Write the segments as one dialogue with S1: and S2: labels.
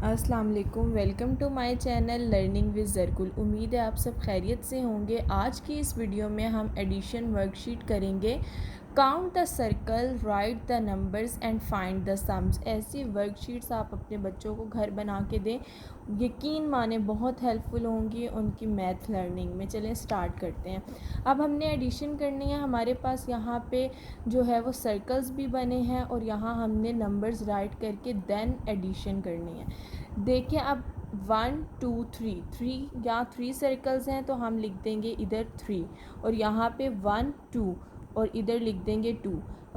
S1: अस्सलाम वालेकुम। Welcome to my channel learning with ज़रकुल। उम्मीद है आप सब खैरियत से होंगे। आज की इस वीडियो में हम एडिशन वर्कशीट करेंगे। Count the circle, right the numbers and find the sums. ऐसी वर्कशीट्स आप अपने बच्चों को घर बना के दें, यकीन माने बहुत हेल्पफुल होंगी उनकी मैथ लर्निंग में। चलें स्टार्ट करते हैं। अब हमने एडिशन करनी है। हमारे पास यहाँ पे जो है वो सर्कल्स भी बने हैं और यहाँ हमने नंबर्स राइट करके देन एडिशन करनी है। देखिए अब 1 2 3 3 यहाँ 3 सर्कल्स हैं तो हम लिख देंगे इधर 3 और यहाँ पे 1 2 और इधर लिख देंगे 2।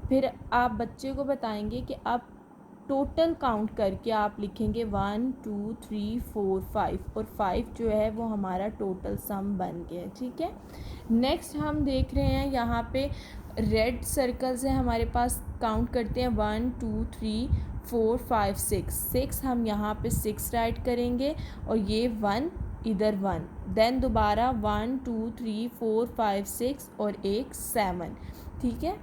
S1: फिर आप बच्चे को बताएंगे कि आप टोटल काउंट करके आप लिखेंगे 1 2 3 4 5 और 5 जो है वो हमारा टोटल सम बन गया है। ठीक है, नेक्स्ट हम देख रहे हैं यहाँ पे रेड सर्कल्स है हमारे पास। काउंट करते हैं 1 2 3 4 5 6 हम यहाँ पे 6 राइट करेंगे और ये 1 इधर 1, देन दोबारा 1 2 3 4 5 6 और एक 7। ठीक है,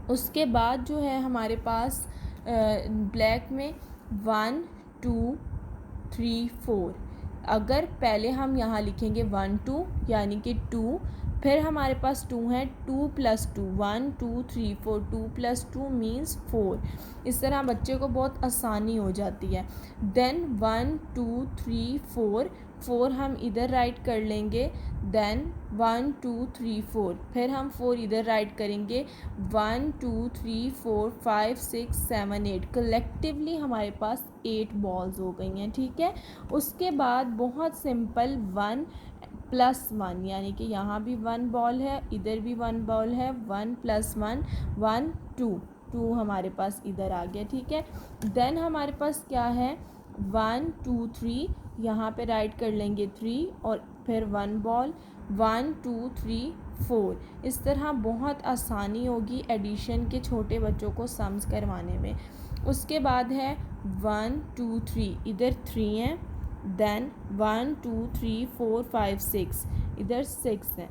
S1: उसके बाद जो है हमारे पास ब्लैक में 1 2 3 4। अगर पहले हम यहाँ लिखेंगे 1 2 यानी कि 2, फिर हमारे पास 2 है, 2 + 2 1 2 3 4, 2 + 2 मीन्स 4। इस तरह बच्चे को बहुत आसानी हो जाती है। देन 1 2 3 4 4 हम इधर राइट कर लेंगे, देन 1 2 3 4 फिर हम 4 इधर राइट करेंगे, 1 2 3 4 5 6 7 8। कलेक्टिवली हमारे पास 8 बॉल्स हो गई हैं। ठीक है, उसके बाद बहुत सिंपल 1 + 1 यानी कि यहाँ भी 1 बॉल है, इधर भी 1 बॉल है, 1 + 1 1 2 2 हमारे पास इधर आ गया। ठीक है, देन हमारे पास क्या है 1 2 3 यहाँ पे राइट कर लेंगे 3 और फिर 1 बॉल 1 2 3 4। इस तरह बहुत आसानी होगी एडिशन के छोटे बच्चों को सम्स करवाने में। उसके बाद है 1 2 3 इधर 3 है, देन 1 2 3 4 5 6 इधर 6 है,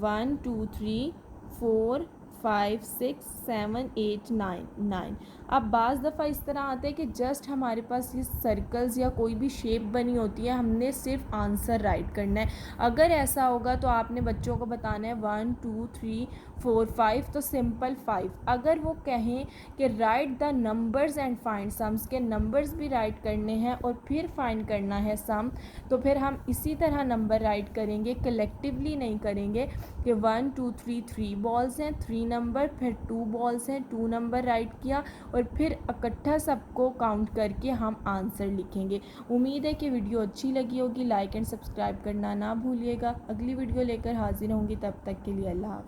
S1: 1 2 3 4 5 6 7 8 9 9। अब बाज़ दफ़ा इस तरह आते हैं कि जस्ट हमारे पास ये सर्कल्स या कोई भी शेप बनी होती है, हमने सिर्फ आंसर राइट करना है। अगर ऐसा होगा तो आपने बच्चों को बताना है 1 2 3 4 5 तो सिंपल 5। अगर वो कहें कि right the numbers and find sums, के नंबर्स भी राइट करने हैं और फिर फाइंड करना है सम, तो फिर हम इसी तरह नंबर राइट करेंगे, कलेक्टिवली नहीं करेंगे कि 1 2 3 3 बॉल्स हैं, 3 नंबर, फिर 2 बॉल्स हैं, 2 नंबर राइट किया और फिर इकट्ठा सबको काउंट करके हम आंसर लिखेंगे। उम्मीद है कि वीडियो अच्छी लगी होगी। लाइक एंड सब्सक्राइब करना ना भूलिएगा। अगली वीडियो लेकर हाजिर होंगी, तब तक के लिए अल्लाह हाफ़िज़।